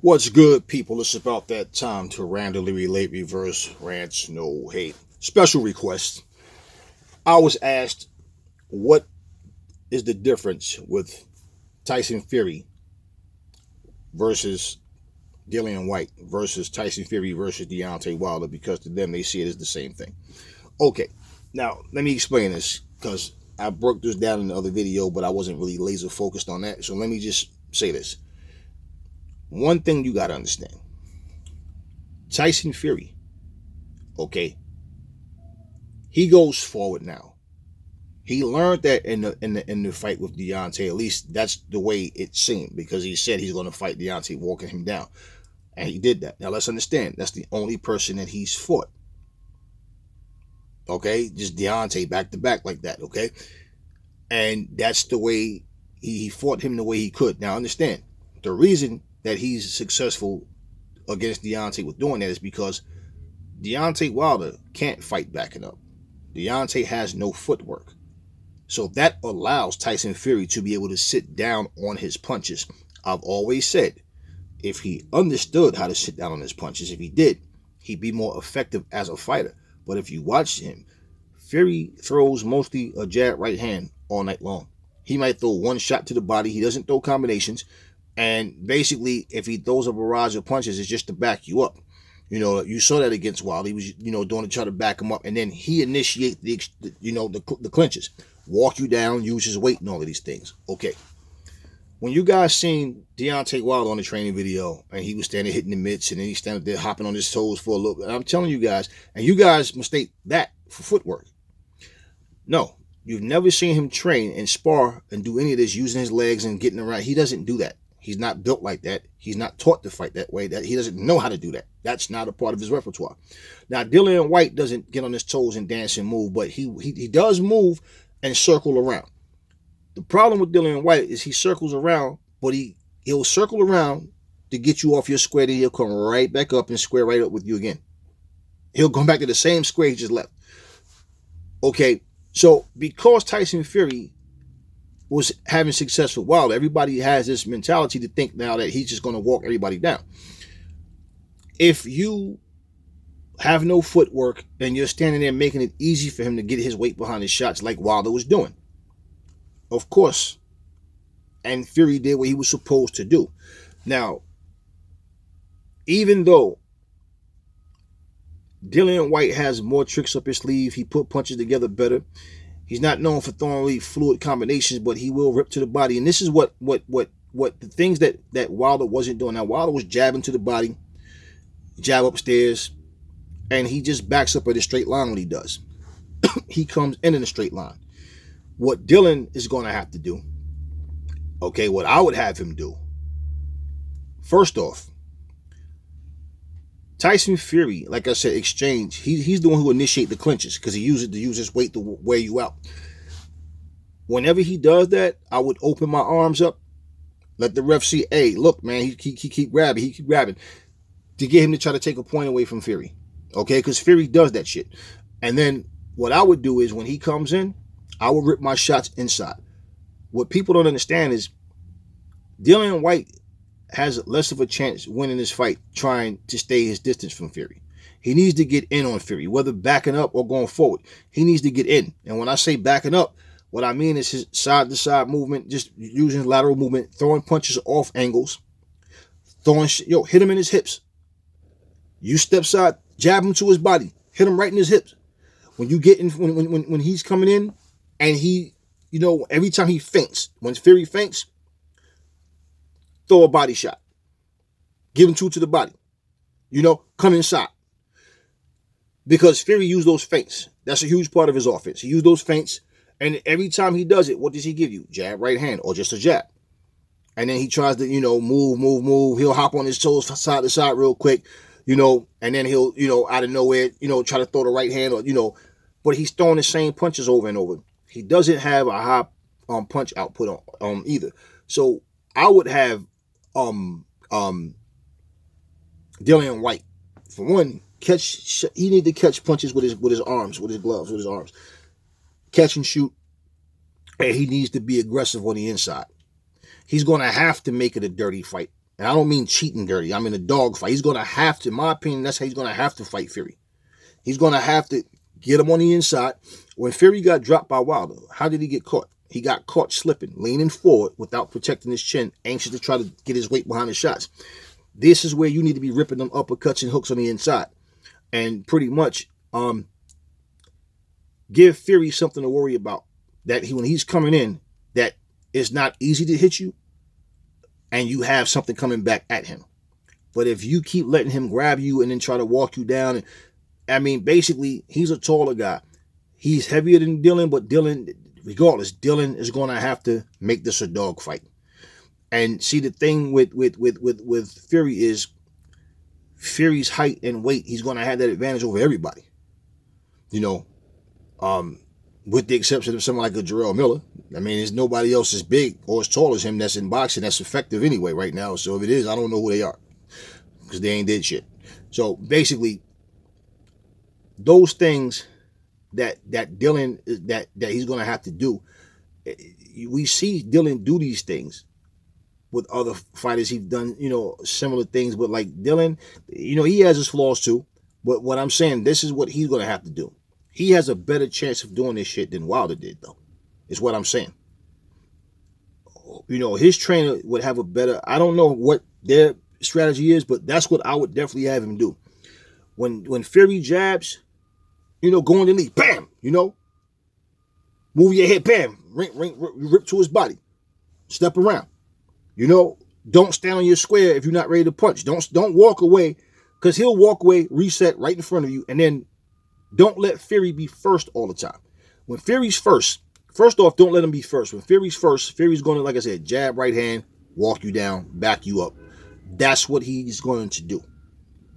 What's good, people? It's about that time to randomly relate reverse rants, no hate. Special request. I was asked, what is the difference with Tyson Fury versus Dillian Whyte versus Tyson Fury versus Deontay Wilder? Because to them, they see it as the same thing. Okay, now let me explain this because I broke this down in the other video, but I wasn't really laser focused on that. So let me just say this. One thing you got to understand Tyson Fury, okay, he goes forward now. He learned that in the fight with Deontay. At least that's the way it seemed, because he said he's going to fight Deontay, walking him down, and he did that. Now let's understand, that's the only person that he's fought. Okay, just Deontay back to back like that. Okay, and that's the way he fought him the way he could. Now understand, the reason that he's successful against Deontay with doing that is because Deontay Wilder can't fight backing up. Deontay has no footwork. So that allows Tyson Fury to be able to sit down on his punches. I've always said, if he understood how to sit down on his punches, if he did, he'd be more effective as a fighter. But if you watch him, Fury throws mostly a jab right hand all night long. He might throw one shot to the body. He doesn't throw combinations. And basically, if he throws a barrage of punches, it's just to back you up. You saw that against Wilder. He was, doing to try to back him up. And then he initiate the clinches. Walk you down, use his weight and all of these things. Okay. When you guys seen Deontay Wilder on the training video, and he was standing hitting the mitts, and then he's standing there hopping on his toes for a little bit. I'm telling you guys, and you guys mistake that for footwork. No, you've never seen him train and spar and do any of this using his legs and getting around. He doesn't do that. He's not built like that. He's not taught to fight that way. That he doesn't know how to do that. That's not a part of his repertoire. Now, Dillian Whyte doesn't get on his toes and dance and move, but he does move and circle around. The problem with Dillian Whyte is he circles around, but he'll circle around to get you off your square, then he'll come right back up and square right up with you again. He'll come back to the same square he just left. Okay, so because Tyson Fury was having success with Wilder, everybody has this mentality to think now that he's just going to walk everybody down. If you have no footwork and you're standing there making it easy for him to get his weight behind his shots like Wilder was doing, of course, and Fury did what he was supposed to do. Now, even though Dillian Whyte has more tricks up his sleeve, he put punches together better. He's not known for throwing really fluid combinations, but he will rip to the body. And this is what the things that Wilder wasn't doing. Now, Wilder was jabbing to the body, jab upstairs, and he just backs up at a straight line when he does. He comes in a straight line. What Dillian is going to have to do, okay, what I would have him do, first off, Tyson Fury, like I said, exchange. He's the one who initiate the clinches because he uses his weight to wear you out. Whenever he does that, I would open my arms up, let the ref see, hey, look, man, he keep grabbing, to get him to try to take a point away from Fury. Okay, because Fury does that shit. And then what I would do is when he comes in, I would rip my shots inside. What people don't understand is Dillian Whyte has less of a chance winning this fight trying to stay his distance from Fury. He needs to get in on Fury, whether backing up or going forward. He needs to get in. And when I say backing up, what I mean is his side-to-side movement, just using lateral movement, throwing punches off angles, hit him in his hips. You step side, jab him to his body, hit him right in his hips. When you get in, when he's coming in, and he, every time he feints, when Fury feints, throw a body shot. Give him two to the body. Come inside. Because Fury used those feints. That's a huge part of his offense. He used those feints, and every time he does it, what does he give you? Jab, right hand, or just a jab. And then he tries to, move. He'll hop on his toes side to side real quick, and then he'll, out of nowhere, try to throw the right hand, or, but he's throwing the same punches over and over. He doesn't have a high punch output on either. So I would have Dillian Whyte, for one, he need to catch punches with his arms, with his gloves, with his arms. Catch and shoot. And he needs to be aggressive on the inside. He's going to have to make it a dirty fight And I don't mean cheating dirty. I mean a dog fight. He's going to have to, in my opinion, that's how he's going to have to fight Fury. He's going to have to get him on the inside. When Fury got dropped by Wilder, how did he get caught? He got caught slipping, leaning forward without protecting his chin, anxious to try to get his weight behind the shots. This is where you need to be ripping them uppercuts and hooks on the inside. And pretty much give Fury something to worry about. That when he's coming in, that it's not easy to hit you, and you have something coming back at him. But if you keep letting him grab you and then try to walk you down, and I mean, basically, he's a taller guy. He's heavier than Dillian, but Dillian, regardless, Dillian is going to have to make this a dog fight. And see, the thing with Fury is Fury's height and weight. He's going to have that advantage over everybody. You know, with the exception of someone like a Jarrell Miller. I mean, there's nobody else as big or as tall as him that's in boxing that's effective anyway right now. So if it is, I don't know who they are because they ain't did shit. So basically, those things that Dillian that he's going to have to do, we see Dillian do these things with other fighters. He's done, you know, similar things, but like Dillian, you know, he has his flaws too. But what I'm saying, this is what he's going to have to do. He has a better chance of doing this shit than Wilder did, though, is what I'm saying. You know, his trainer would have a better, I don't know what their strategy is, but that's what I would definitely have him do. When Fury jabs, you know, go on the knee, bam, you know, move your head, bam, rip to his body, step around. You know, don't stand on your square if you're not ready to punch. Don't walk away, because he'll walk away, reset right in front of you, and then don't let Fury be first all the time. When Fury's first off, don't let him be first. When Fury's first, Fury's going to, like I said, jab, right hand, walk you down, back you up. That's what he's going to do.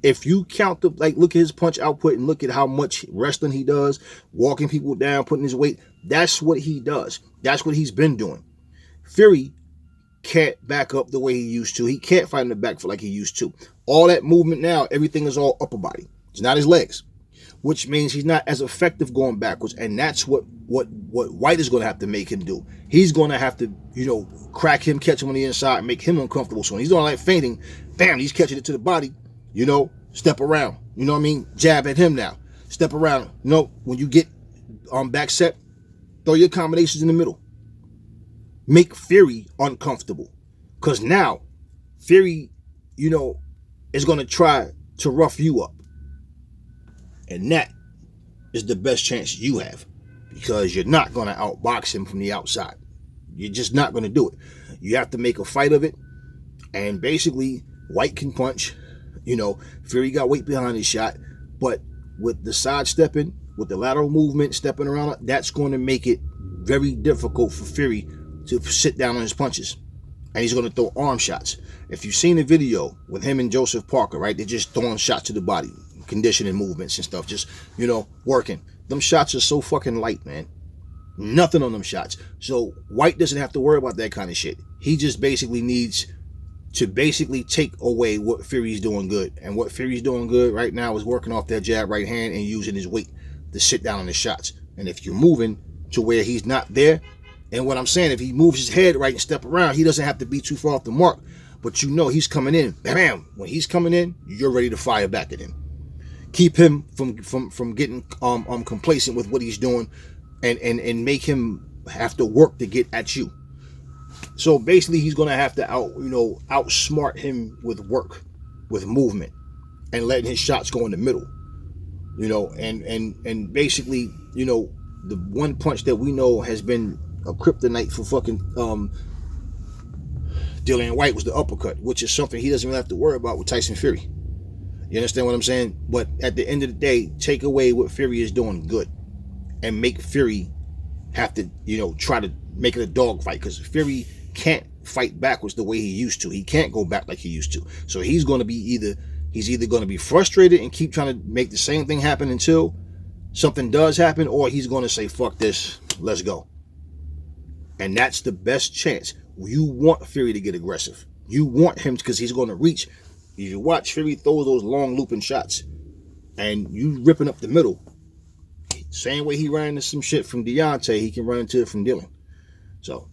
If you count look at his punch output and look at how much wrestling he does, walking people down, putting his weight, that's what he does. That's what he's been doing. Fury can't back up the way he used to. He can't fight in the back foot like he used to. All that movement now, everything is all upper body. It's not his legs, which means he's not as effective going backwards. And that's what Whyte is going to have to make him do. He's going to have to, you know, crack him, catch him on the inside, make him uncomfortable. So when he's doing like fainting, bam, he's catching it to the body, you know, step around. You know what I mean? Jab at him now. Step around. You know, when you get back set, throw your combinations in the middle. Make Fury uncomfortable. Because now, Fury, you know, is going to try to rough you up. And that is the best chance you have, because you're not going to outbox him from the outside. You're just not going to do it. You have to make a fight of it. And basically, Whyte can punch. You know, Fury got weight behind his shot. But with the sidestepping, with the lateral movement, stepping around, that's going to make it very difficult for Fury to sit down on his punches. And he's going to throw arm shots. If you've seen the video with him and Joseph Parker, right, they're just throwing shots to the body, conditioning movements and stuff, just, you know, working. Them shots are so fucking light, man. Nothing on them shots. So Whyte doesn't have to worry about that kind of shit. He just basically needs to take away what Fury's doing good. And what Fury's doing good right now is working off that jab right hand and using his weight to sit down on the shots. And if you're moving to where he's not there, and what I'm saying, if he moves his head right and step around, he doesn't have to be too far off the mark. But you know he's coming in. Bam! When he's coming in, you're ready to fire back at him. Keep him from getting complacent with what he's doing, and make him have to work to get at you. So basically, he's gonna have to outsmart him with work, with movement, and letting his shots go in the middle. You know, and basically, you know, the one punch that we know has been a kryptonite for fucking Dillian Whyte was the uppercut, which is something he doesn't even have to worry about with Tyson Fury. You understand what I'm saying? But at the end of the day, take away what Fury is doing good and make Fury have to, you know, try to make it a dog fight, because Fury can't fight backwards the way he used to. He can't go back like he used to. So he's going to be either going to be frustrated and keep trying to make the same thing happen until something does happen, or he's going to say, fuck this, let's go. And that's the best chance. You want Fury to get aggressive. You want him, because he's going to reach. If you watch Fury throw those long looping shots and you ripping up the middle, same way he ran into some shit from Deontay, he can run into it from Dillian. So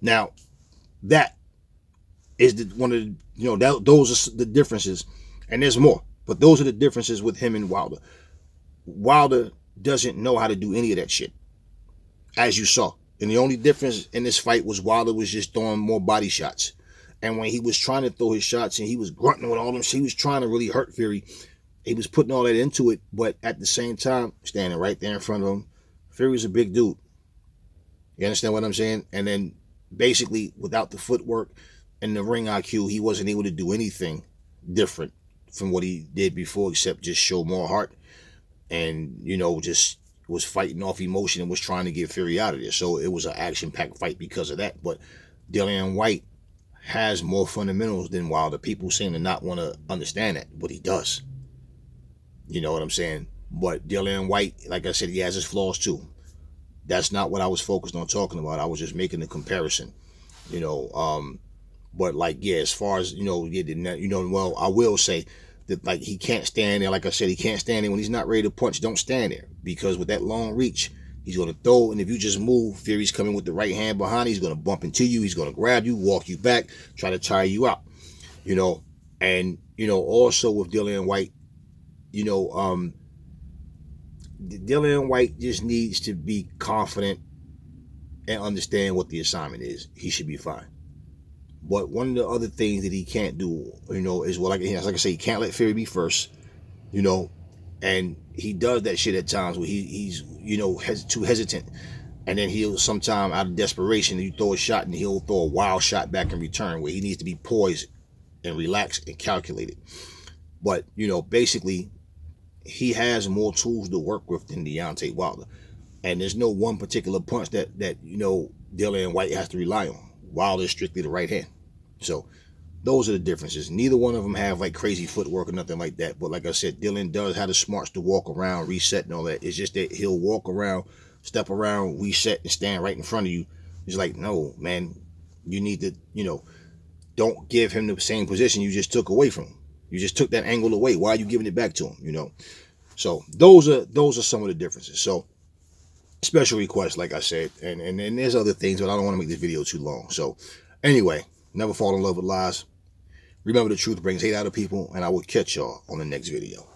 now that is one of the, those are the differences, and there's more, but those are the differences with him and Wilder. Wilder doesn't know how to do any of that shit, as you saw. And the only difference in this fight was Wilder was just throwing more body shots. And when he was trying to throw his shots and he was grunting with all them, he was trying to really hurt Fury. He was putting all that into it, but at the same time, standing right there in front of him, Fury's a big dude. You understand what I'm saying? And then basically, without the footwork and the ring IQ, he wasn't able to do anything different from what he did before, except just show more heart and, just was fighting off emotion and was trying to get Fury out of there. So it was an action-packed fight because of that. But Dillian Whyte has more fundamentals than Wilder. People seem to not want to understand that, but he does. You know what I'm saying? But Dillian Whyte, like I said, he has his flaws too. That's not what I was focused on talking about. I was just making a comparison. But as far as well, I will say that he can't stand there. Like I said, he can't stand there when he's not ready to punch. Don't stand there, because with that long reach, he's going to throw, and if you just move, Fury's coming with the right hand behind. He's going to bump into you. He's going to grab you, walk you back, try to tire you out. And also with Dillian Whyte, Dillian Whyte just needs to be confident and understand what the assignment is. He should be fine. But one of the other things that he can't do, is like I say, he can't let Fury be first, and he does that shit at times where he's too hesitant, and then he'll sometime out of desperation, you throw a shot and he'll throw a wild shot back in return, where he needs to be poised and relaxed and calculated. But basically, he has more tools to work with than Deontay Wilder, and there's no one particular punch that Dillian Whyte has to rely on. Wilder is strictly the right hand. So those are the differences. Neither one of them have crazy footwork or nothing like that. But like I said, Dillian does have the smarts to walk around, reset, and all that. It's just that he'll walk around, step around, reset, and stand right in front of you. It's like, no, man, you need to, don't give him the same position you just took away from him. You just took that angle away. Why are you giving it back to him? So those are some of the differences. So special request, like I said, and there's other things, but I don't want to make this video too long. So anyway, never fall in love with lies. Remember, the truth brings hate out of people, and I will catch y'all on the next video.